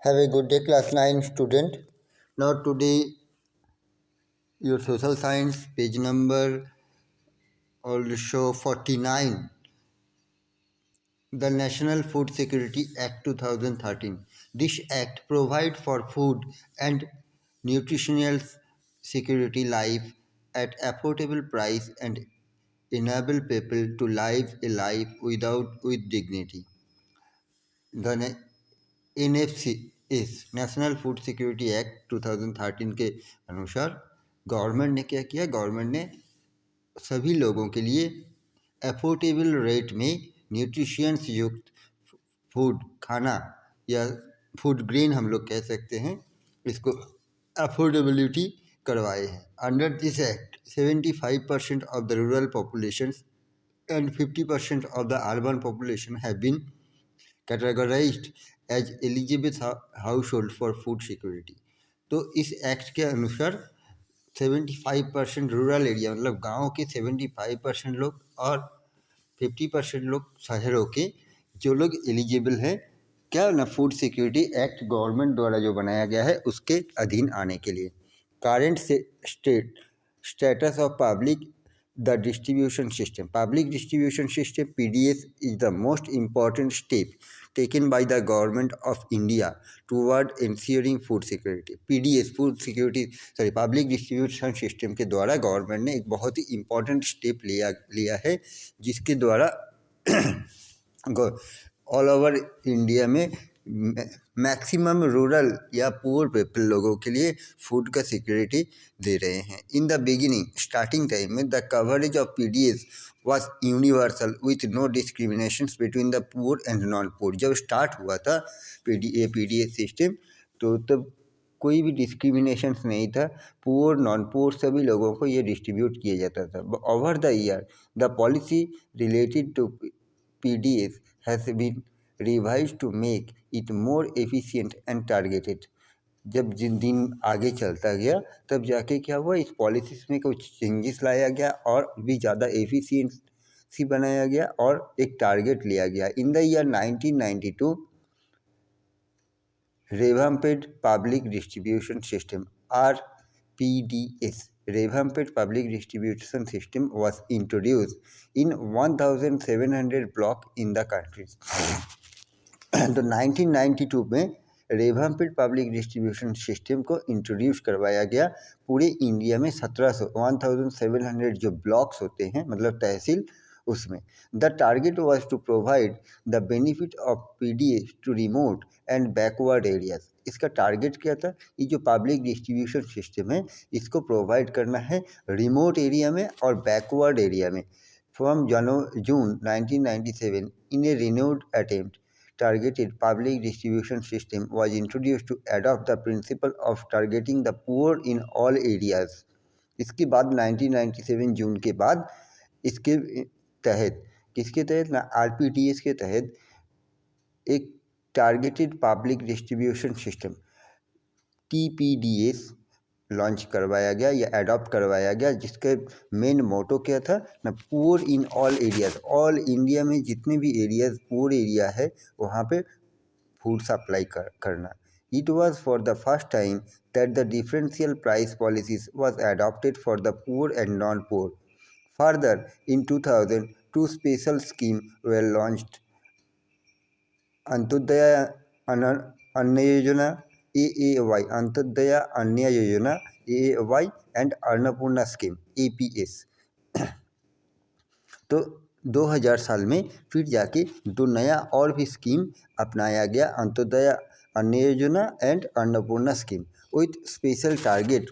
Have a good day, class 9 student. Now today your social science page number also 49. The National Food Security Act 2013. This act provides for food and nutritional security life at affordable price and enable people to live a life with dignity. The NFC इस national food security act 2013 के अनुसार government ने क्या किया, government ने सभी लोगों के लिए अफोर्डेबल रेट में न्यूट्रिशंस युक्त फूड खाना या फूड ग्रेन हम लोग कह सकते हैं, इसको अफोर्डेबिलिटी करवाए हैं. Under this act 75% of the rural population and 50% of the urban population have been categorised as eligible household for food security. तो इस एक्ट के अनुसार 75% रूरल एरिया मतलब गाँव के 75% लोग और 50% लोग शहरों के जो लोग एलिजिबल हैं क्या ना फूड सिक्योरिटी एक्ट गवर्नमेंट द्वारा जो बनाया गया है उसके अधीन आने के लिए. Current status of the distribution system. Public distribution system (PDS) is the most important step taken by the government of India toward ensuring food security. PDS public distribution system के द्वारा गवर्नमेंट ने एक बहुत ही इम्पोर्टेंट स्टेप लिया है जिसके द्वारा all over India में मैक्सिमम रूरल या पुअर पीपल लोगों के लिए फूड का सिक्योरिटी दे रहे हैं. In the beginning starting time में the coverage of PDS was universal with no discriminations between the poor and non poor. जब स्टार्ट हुआ था पीडीएस सिस्टम तो तब कोई भी डिस्क्रिमिनेशंस नहीं था, पुअर नॉन पुअर सभी लोगों को ये डिस्ट्रीब्यूट किया जाता था. Over the year the policy related to PDS has been revise to make it more efficient and targeted. जब जिन दिन आगे चलता गया तब जाके क्या हुआ, इस पॉलिसीज में कुछ चेंजेस लाया गया और भी ज़्यादा एफिशिएंसी बनाया गया और एक टारगेट लिया गया. In the year 1992 revamped public distribution system (RPDS) revamped public distribution system was introduced in 1700 blocks in the country. तो 1992 में रेवाम्पेड पब्लिक डिस्ट्रीब्यूशन सिस्टम को इंट्रोड्यूस करवाया गया पूरे इंडिया में 1700 जो ब्लॉक्स होते हैं मतलब तहसील उसमें. The target was to provide the benefit of PDS to remote and backward areas. इसका टारगेट क्या था, ये जो पब्लिक डिस्ट्रीब्यूशन सिस्टम है इसको प्रोवाइड करना है रिमोट एरिया में और बैकवर्ड एरिया में. From June 1997 in A renewed attempt targeted public distribution system was introduced to adopt the principle of targeting the poor in all areas. इसके बाद 1997 जून के बाद इसके तहत किसके तहत ना आरपीडीएस के तहत एक targeted public distribution system TPDS launch करवाया गया या अडॉप्ट करवाया गया, जिसका मेन मोटो क्या था ना poor in all areas. All India में जितने भी एरियाज पुअर एरिया है वहाँ पे फूड सप्लाई करना. It was for the first time that the differential price policies was adopted for the poor and non poor. Further in 2000 two special scheme were launched, Antyodaya Anna Yojana AAY, Antyodaya Anna Yojana AAY and Annapurna scheme APS. तो 2000 साल में फिर जाके दो नया और भी scheme अपनाया गया, अंत्योदय अन्न योजना and Annapurna scheme with special target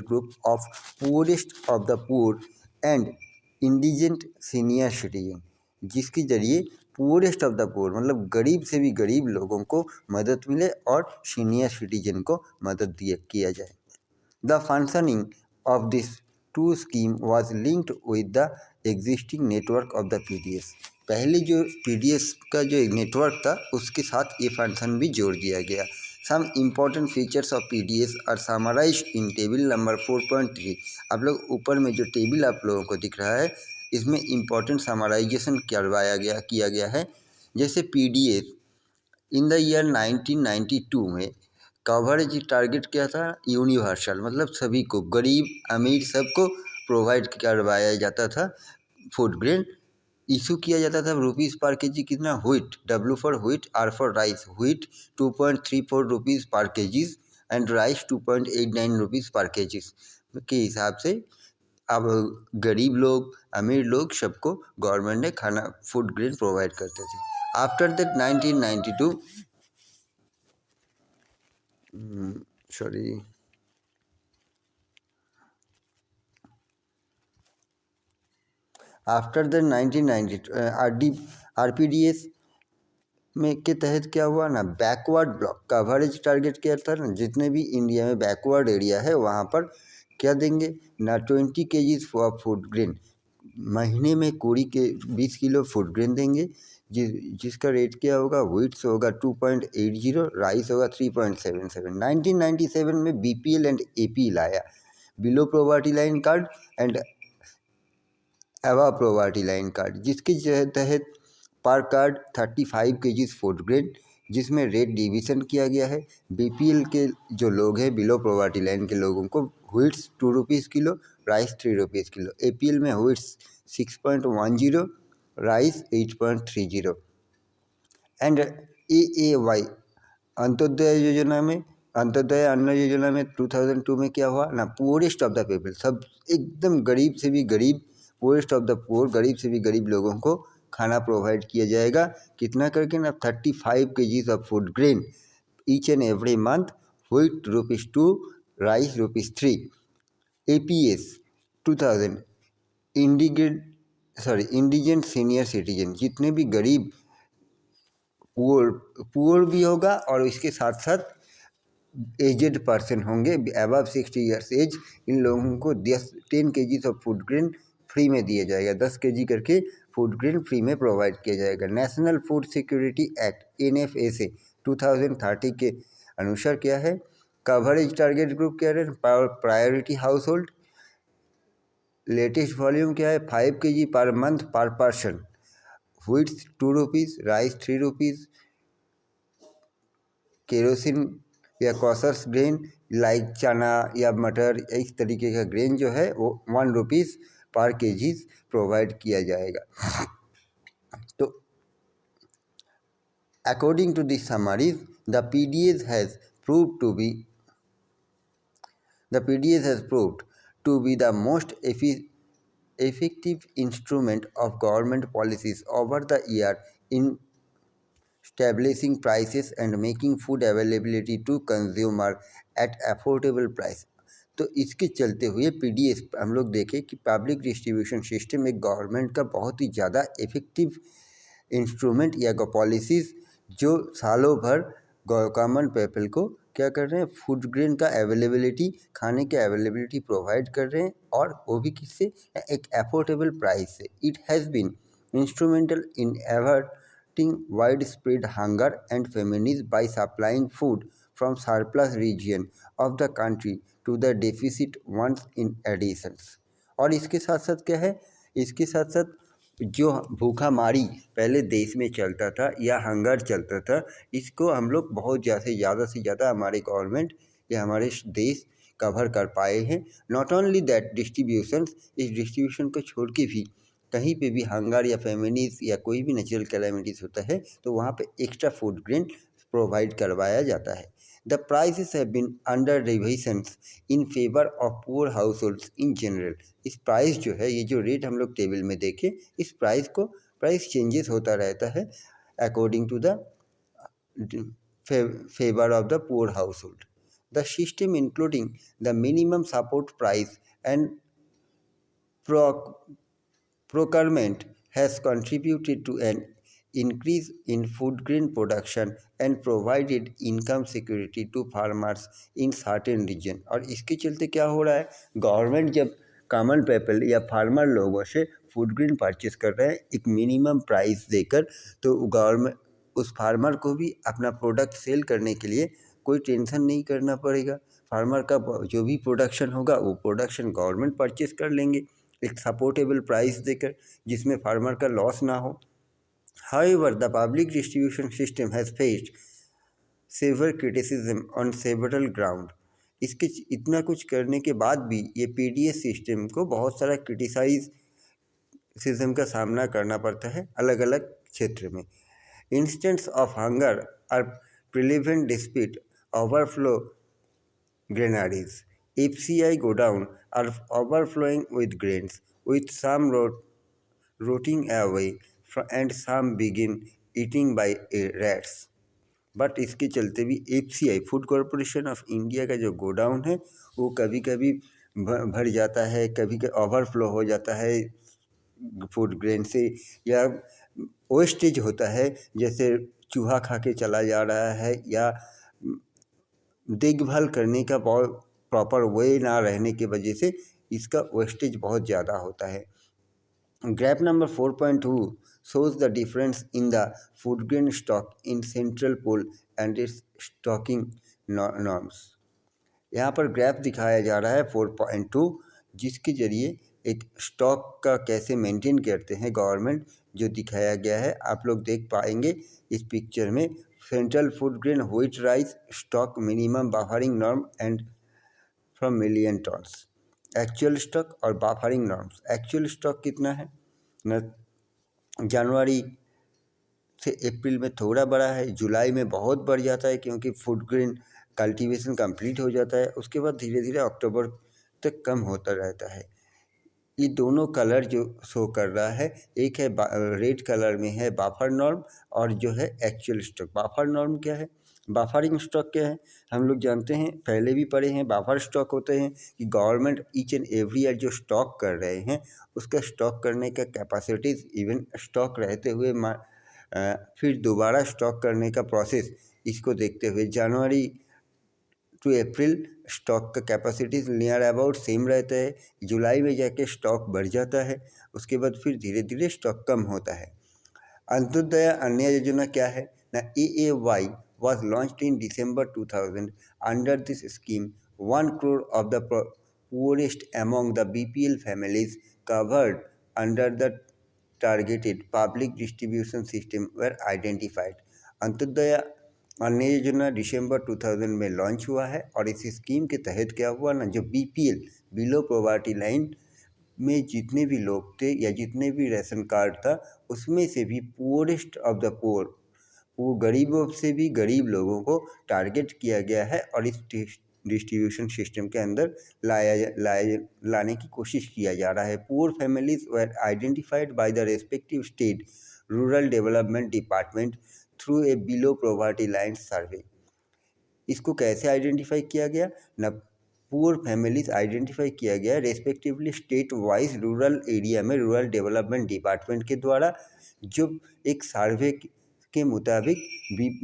group of poorest of the poor and indigent senior citizen, जिसके जरिए पुअरेस्ट ऑफ द पुअर मतलब गरीब से भी गरीब लोगों को मदद मिले और सीनियर सिटीजन को मदद किया जाए. The functioning of this two scheme was linked with the existing network of the PDS. पहले जो पीडीएस का जो नेटवर्क था उसके साथ ये फंक्शन भी जोड़ दिया गया. Some important features of PDS are summarised in table number 4.3. आप लोग ऊपर में जो टेबल आप लोगों को दिख रहा है इसमें इम्पॉर्टेंट समराइजेशन किया गया है. जैसे पीडीएस इन द ईयर 1992 में कवरेज टारगेट क्या था, यूनिवर्सल, मतलब सभी को, गरीब अमीर सबको प्रोवाइड करवाया जाता था फूड ग्रेन। इशू किया जाता था रुपीज़ पर केजी कितना, wheat, W for wheat, R for rice, wheat 2.34 rupees पर केजीज एंड राइस 2.89 रुपीज़ पर केजीज के हिसाब से अब गरीब लोग अमीर लोग सबको गवर्नमेंट ने खाना फूड ग्रेन प्रोवाइड करते थे। After that 1992 sorry after the 1992 RPDS में के तहत क्या हुआ ना, बैकवर्ड ब्लॉक कवरेज टारगेट क्या था ना, जितने भी इंडिया में बैकवर्ड एरिया है वहाँ पर क्या देंगे ना, 20 kgs फॉर फूड ग्रेन, महीने में 20 किलो फूड ग्रेन देंगे, जिसका रेट क्या होगा, व्हीट्स होगा 2.80, राइस होगा 3.77। 1997 में BPL एंड AP लाया, below poverty line card and एवा प्रोवर्टी लाइन कार्ड, जिसके तहत पर कार्ड 35 kgs फूड ग्रेन, जिसमें रेट डिवीज़न किया गया है। BPL के जो लोग हैं, बिलो प्रोवर्टी लाइन के लोगों को Vitz 2 rupees kilo, rice 3 rupees kilo. APL में Vitz 6.10, rice 8.30। And AAY Antyodaya योजना में, अंत्योदय अन्न योजना में 2002 में क्या हुआ ना, पुअरेस्ट ऑफ द पीपल, सब एकदम गरीब से भी गरीब, पुअरेस्ट ऑफ द पुअर, गरीब से भी गरीब लोगों को खाना प्रोवाइड किया जाएगा। कितना करके ना, 35 kgs of food grain each and every month, wheat ₹2, rice ₹3। APS 2000 indigent senior citizen, जितने भी गरीब पुअर भी होगा और इसके साथ साथ एजेड पर्सन होंगे अबव 60 ईयर्स एज, इन लोगों को 10 kgs of food grain free में दिया जाएगा, 10 kg करके फूड ग्रेन फ्री में प्रोवाइड किया जाएगा। National food security act NFSA 2030 के अनुसार क्या है, कवरेज टारगेट ग्रुप क्या है, priority household, latest volume क्या है, 5 kg per month per person, wheats 2 rupees, rice 3 rupees, kerosene या कॉसस ग्रेन लाइक चना या मटर, इस तरीके का ग्रेन जो है वो 1 रुपीज़ पर केजी प्रोवाइड किया जाएगा। तो according to this summaries, the PDS has proved to be the most effective instrument of government policies over the year in establishing prices and making food availability to consumer at affordable price। तो इसके चलते हुए PDS हम लोग देखें कि public distribution system एक government का बहुत ही ज़्यादा इफ़ेक्टिव इंस्ट्रूमेंट या पॉलिसीज़ जो सालों भर कॉमन पीपल को क्या कर रहे हैं, फूड ग्रेन का अवेलेबिलिटी, खाने के अवेलेबिलिटी प्रोवाइड कर रहे हैं, और वो भी किससे, एक अफोर्डेबल प्राइस से। It has been instrumental in averting widespread hunger and famines by supplying food from surplus region of the country to the deficit ones in additions. और इसके साथ साथ क्या है, इसके साथ साथ जो भूखा मारी पहले देश में चलता था या हंगर चलता था, इसको हम लोग बहुत ज़्यादा से ज़्यादा हमारे गवर्नमेंट या हमारे देश कवर कर पाए हैं। नॉट ओनली दैट डिस्ट्रीब्यूशन, इस डिस्ट्रीब्यूशन को छोड़ के भी कहीं पे भी हंगर या फेमिनिज या कोई भी नेचुरल कैलेमिटीज़ होता है तो वहाँ पे एक्स्ट्रा फूड ग्रेन प्रोवाइड करवाया जाता है। The prices have been under revisions in favor of poor households in general। इस प्राइस जो है, ये जो रेट हम लोग टेबल में देखें, इस प्राइस चेंजेस होता रहता है according to the favor of the poor household। The system including the minimum support price and procurement has contributed to an increase in food grain production and provided income security to farmers in certain region। और इसके चलते क्या हो रहा है, government जब common people या farmer लोगों से फूड ग्रेन परचेस कर रहे हैं एक मिनिमम प्राइस देकर, तो गवर्नमेंट उस फार्मर को भी अपना प्रोडक्ट सेल करने के लिए कोई टेंशन नहीं करना पड़ेगा। फार्मर का जो भी प्रोडक्शन होगा वो प्रोडक्शन गवर्नमेंट परचेस कर लेंगे एक सपोर्टेबल प्राइस देकर, जिसमें फार्मर का लॉस ना हो। However, the public distribution system has faced severe criticism on several ground. इसके इतना कुछ करने के बाद भी ये पीडीएस सिस्टम को बहुत सारा क्रिटिसाइजेशन का सामना करना पड़ता है अलग अलग क्षेत्र में. Instances of hunger are prevalent despite overflow granaries. FCI godown are overflowing with grains, with some rotting away and some begin eating by rats. But इसके चलते भी FCI food corporation of India का जो गोडाउन है वो कभी कभी भर जाता है, कभी कभी ओवरफ्लो हो जाता है फूड ग्रेन से, या वेस्टेज होता है जैसे चूहा खा के चला जा रहा है, या देखभाल करने का प्रॉपर वे ना रहने की वजह से इसका वेस्टेज बहुत ज़्यादा होता है. Graph number 4.2 shows the difference in the food grain stock in Central Pool and its stocking norms. यहाँ पर ग्राफ दिखाया जा रहा है 4.2, जिसके जरिए एक स्टॉक का कैसे मेंटेन करते हैं गवर्नमेंट, जो दिखाया गया है. आप लोग देख पाएंगे इस पिक्चर में. Central food grain wheat rice stock minimum buffering norm and from million turns. Actual stock और बफरिंग नॉर्म्स. एक्चुअल स्टॉक कितना है न, जनवरी से अप्रैल में थोड़ा बड़ा है, जुलाई में बहुत बढ़ जाता है क्योंकि फूड ग्रेन कल्टीवेशन कंप्लीट हो जाता है. उसके बाद धीरे धीरे अक्टूबर तक कम होता रहता है. ये दोनों कलर जो शो कर रहा है, एक है रेड कलर में है बफर नॉर्म और जो है एक्चुअल स्टॉक. बफर नॉर्म क्या है, बफरिंग स्टॉक क्या है, हम लोग जानते हैं, पहले भी पढ़े हैं. बफर स्टॉक होते हैं कि government each and every year जो स्टॉक कर रहे हैं उसका स्टॉक करने का कैपेसिटीज़ इवन स्टॉक रहते हुए फिर दोबारा स्टॉक करने का प्रोसेस, इसको देखते हुए जनवरी टू अप्रैल स्टॉक का कैपेसिटीज़ नियर अबाउट सेम रहता है. जुलाई में जाके स्टॉक बढ़ जाता है, उसके बाद फिर धीरे धीरे स्टॉक कम होता है. अंत्योदय अन्न योजना क्या है ना, AAY was launched in December 2000. Under this scheme, 1 crore of the poorest among the BPL families covered under the targeted public distribution system were identified. Antyodaya Anna योजना दिसंबर 2000 में लॉन्च हुआ है और इस स्कीम के तहत क्या हुआ ना, जो BPL बिलो पॉवर्टी लाइन में जितने भी लोग थे या जितने भी राशन कार्ड था उसमें से भी पुअरेस्ट ऑफ द पुअर, वो गरीबों से भी गरीब लोगों को टारगेट किया गया है और इस डिस्ट्रीब्यूशन सिस्टम के अंदर लाने की कोशिश किया जा रहा है. Poor families were identified by the respective state rural development department through a below poverty line सर्वे. इसको कैसे आइडेंटिफाई किया गया ना, पुअर फैमिलीज आइडेंटिफाई किया गया respectively state wise rural area में रूरल डेवलपमेंट डिपार्टमेंट के द्वारा, जो एक सर्वे के मुताबिक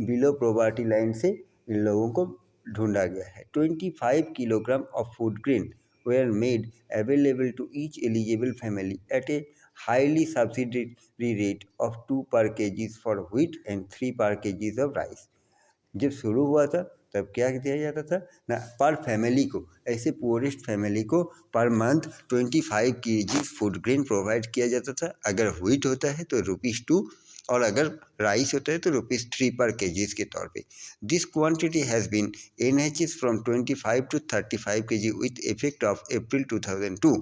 बिलो पॉवर्टी लाइन से इन लोगों को ढूंढा गया है. 25 kilogram of food grain were made available to each eligible family at a highly subsidiary rate of 2 per kg for wheat and 3 per kg of rice. जब शुरू हुआ था तब क्या दिया जाता था ना, पर फैमिली को, ऐसे पुअरेस्ट फैमिली को per month 25 kg food grain provide किया जाता था. अगर व्हीट होता है तो ₹2 और अगर राइस होता है तो ₹3 per kg के तौर पे. This quantity has been NHS from 25 to 35 kg with effect of April 2002.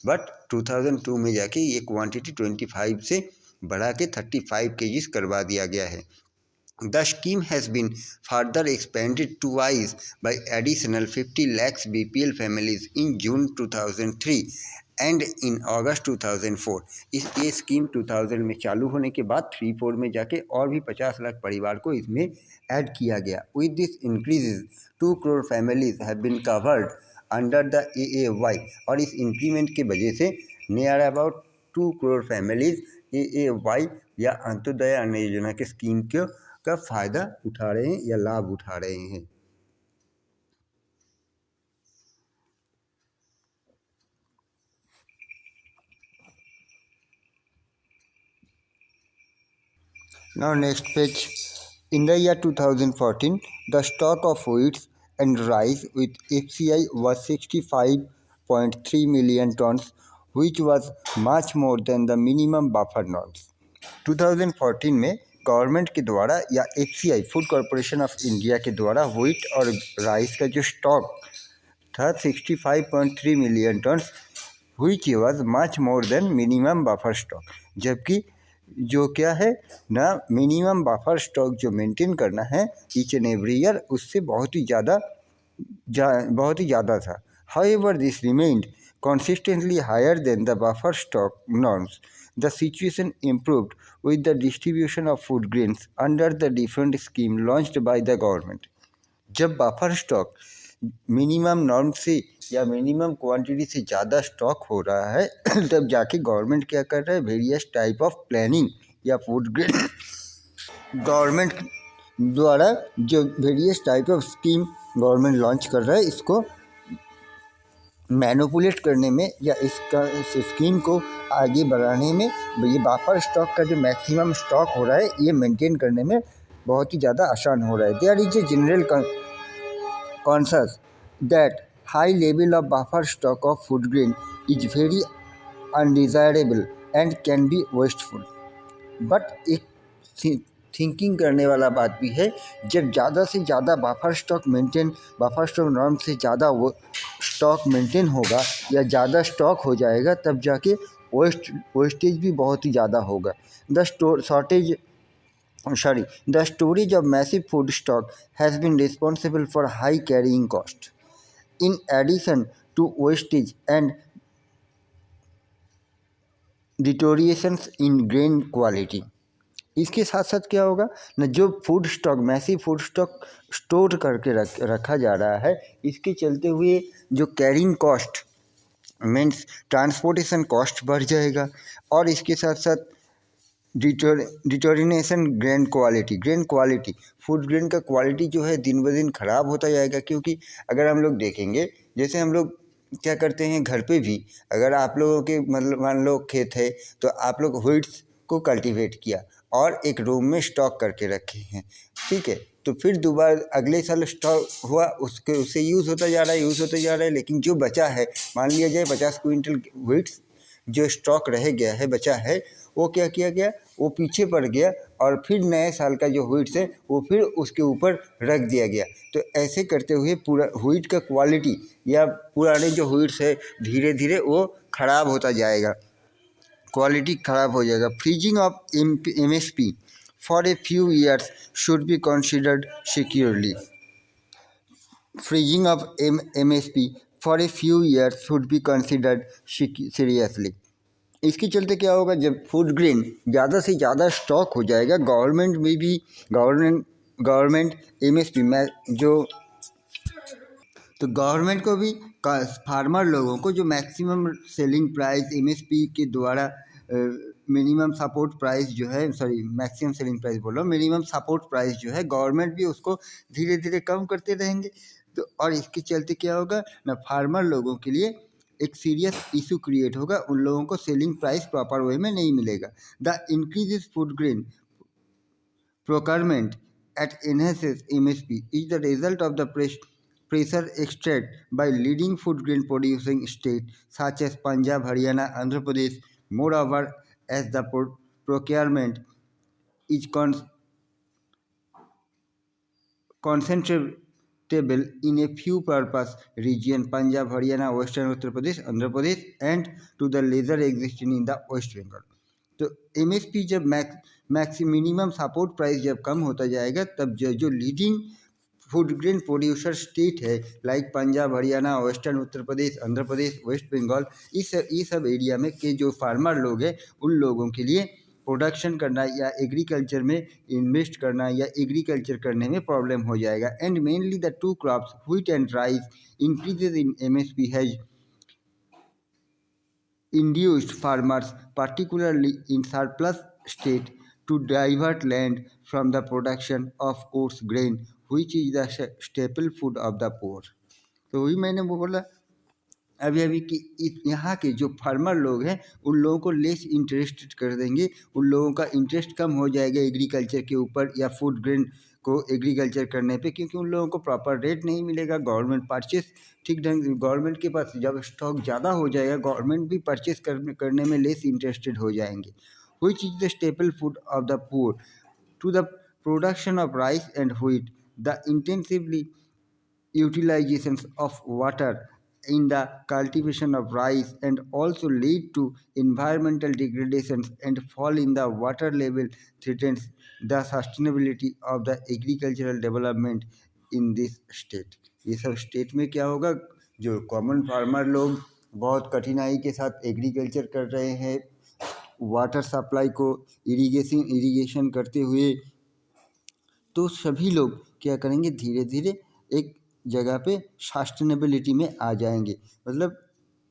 But 2002 में जाके ये क्वांटिटी 25 से बढ़ा के 35 kg करवा दिया गया है. The scheme has been further expanded twice by additional 50 lakhs BPL families in June 2003 and in August 2004. ये स्कीम 2000 में चालू होने के बाद 3-4 में जाके और भी 50 लाख परिवार को इसमें ऐड किया गया. With this increase 2 crore families have been covered under the AAY. और इस इंक्रीमेंट की वजह से near about 2 crore families AAY या अंत्योदय अन्न योजना के स्कीम का फ़ायदा उठा रहे हैं या लाभ उठा रहे हैं. Now next page. In the year 2014, the stock of wheat and rice with FCI was 65.3 million tons, which was much more than the minimum buffer norms. 2014 में गवर्नमेंट के द्वारा या FCI food corporation of India के द्वारा wheat और rice का जो stock था 65.3 million ton, which was much more than minimum buffer stock. जबकि जो क्या है ना, मिनिमम बफर स्टॉक जो मेंटेन करना है ईच एंड एवरी ईयर, उससे बहुत ही ज़्यादा था। However this remained consistently higher than the buffer stock norms. The situation improved with the distribution of food grains under the different scheme launched by the government. जब buffer stock minimum norm से या minimum quantity से ज़्यादा stock हो रहा है तब जाके गवर्नमेंट क्या कर रहा है, वेरियस टाइप ऑफ प्लानिंग या फूड ग्रेन गवर्नमेंट द्वारा जो various type of scheme government launch कर रहा है, इसको मैनिपुलेट करने में या इसका इस स्कीम को आगे बढ़ाने में, ये बफर स्टॉक का जो मैक्सिमम स्टॉक हो रहा है ये मेंटेन करने में बहुत ही ज़्यादा आसान हो रहा है। There is a general consensus that high level of buffer stock of food grain is very undesirable and can be wasteful. But एक थिंकिंग करने वाला बात भी है, जब ज़्यादा से ज़्यादा बफर स्टॉक नॉर्म से ज़्यादा वो स्टॉक मेंटेन होगा या ज़्यादा स्टॉक हो जाएगा, तब जाके वेस्टेज भी बहुत ही ज़्यादा होगा। The storage of massive food stock has been responsible for high carrying cost. In addition to wastage and deteriorations in grain quality, इसके साथ साथ क्या होगा ना, जो food stock massive food stock store करके रखा जा रहा है, इसके चलते हुए जो carrying cost means transportation cost बढ़ जाएगा। और इसके साथ साथ डिटोरिनेशन ग्रेन क्वालिटी फूड ग्रेन का क्वालिटी जो है दिन ब दिन ख़राब होता जाएगा। क्योंकि अगर हम लोग देखेंगे, जैसे हम लोग क्या करते हैं घर पे भी, अगर आप लोगों के मतलब मान लो खेत है तो आप लोग व्हीट्स को कल्टीवेट किया और एक रूम में स्टॉक करके रखे हैं, ठीक है, तो फिर दोबारा अगले साल स्टॉक हुआ, उससे यूज़ होता जा रहा है, लेकिन जो बचा है, मान लिया जाए 50 क्विंटल व्हीट्स जो स्टॉक रह गया है, बचा है, वो क्या किया गया, वो पीछे पड़ गया और फिर नए साल का जो व्हीट्स है वो फिर उसके ऊपर रख दिया गया। तो ऐसे करते हुए पूरा व्हीट का क्वालिटी या पुराने जो व्हीट्स है धीरे धीरे वो ख़राब होता जाएगा, क्वालिटी ख़राब हो जाएगा। Freezing of MSP for a few years should be considered securely. Freezing of MSP for a few years should be considered seriously. इसके चलते क्या होगा, जब फूड ग्रेन ज़्यादा से ज़्यादा स्टॉक हो जाएगा, गवर्नमेंट MSP में जो, तो गवर्नमेंट को भी फार्मर लोगों को जो मैक्सिमम सेलिंग प्राइस MSP के द्वारा मिनिमम सपोर्ट प्राइस जो है, मैक्सिमम सेलिंग प्राइस बोल रहा हूँ, मिनिमम सपोर्ट प्राइस जो है, गवर्नमेंट भी उसको धीरे धीरे कम करते रहेंगे। तो और इसके चलते क्या होगा ना, फार्मर लोगों के लिए एक सीरियस इशू क्रिएट होगा, उन लोगों को सेलिंग प्राइस प्रॉपर वे में नहीं मिलेगा। The increase food grain procurement at enhances MSP is the result of the pressure exerted by leading food grain producing states such as Punjab, Haryana, Andhra Pradesh. Moreover, as the procurement is concentrable in a few purpose region, Punjab, Haryana, Western Uttar Pradesh, Andhra Pradesh, and to the lesser existing in the West Bengal. तो MSP जब minimum support price जब कम होता जाएगा, तब जो leading food grain producer state है like Punjab, Haryana, western Uttar Pradesh, Andhra Pradesh, waste Bengal, इस सब एरिया में के जो फार्मर लोग हैं, उन लोगों के लिए प्रोडक्शन करना या एग्रीकल्चर में इन्वेस्ट करना या एग्रीकल्चर करने में प्रॉब्लम हो जाएगा। And mainly the two crops wheat and rice increases in MSP has induced farmers, particularly in surplus state, to divert land from the production of coarse grain, which is the staple food of the poor. तो वही मैंने बोला अभी कि यहाँ के जो farmer लोग हैं उन लोगों को लेस इंटरेस्टेड कर देंगे, उन लोगों का इंटरेस्ट कम हो जाएगा एग्रीकल्चर के ऊपर या फूड ग्रेन को एग्रीकल्चर करने पे, क्योंकि उन लोगों को प्रॉपर रेट नहीं मिलेगा। गवर्नमेंट परचेस ठीक ढंग, गवर्नमेंट के पास जब स्टॉक ज़्यादा हो जाएगा, गवर्नमेंट भी परचेस करने में लेस इंटरेस्टेड हो जाएंगे। which is the staple food of the poor, to the production of rice and wheat. The intensively utilizations of water in the cultivation of rice and also lead to environmental degradations, and fall in the water level threatens the sustainability of the agricultural development in this state. ये सब state में क्या होगा, जो common farmer लोग बहुत कठिनाई के साथ एग्रीकल्चर कर रहे हैं, वाटर सप्लाई को इरिगेशन करते हुए, तो सभी लोग क्या करेंगे, धीरे धीरे एक जगह पे सस्टेनेबिलिटी में आ जाएंगे। मतलब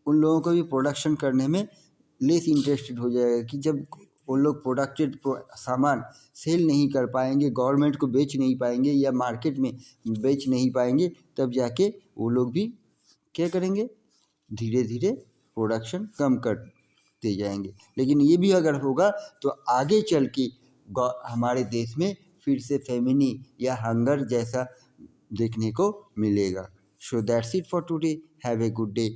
उन लोगों को भी प्रोडक्शन करने में लेस इंटरेस्टेड हो जाएगा कि जब उन लोग प्रोडक्टेड सामान सेल नहीं कर पाएंगे, गवर्नमेंट को बेच नहीं पाएंगे या मार्केट में बेच नहीं पाएंगे, तब जाके वो लोग भी क्या करेंगे, धीरे धीरे प्रोडक्शन कम करते जाएंगे। लेकिन ये भी अगर होगा तो आगे चल के हमारे देश में फिर से फेमिनी या हंगर जैसा देखने को मिलेगा। So that's it for today. Have a good day.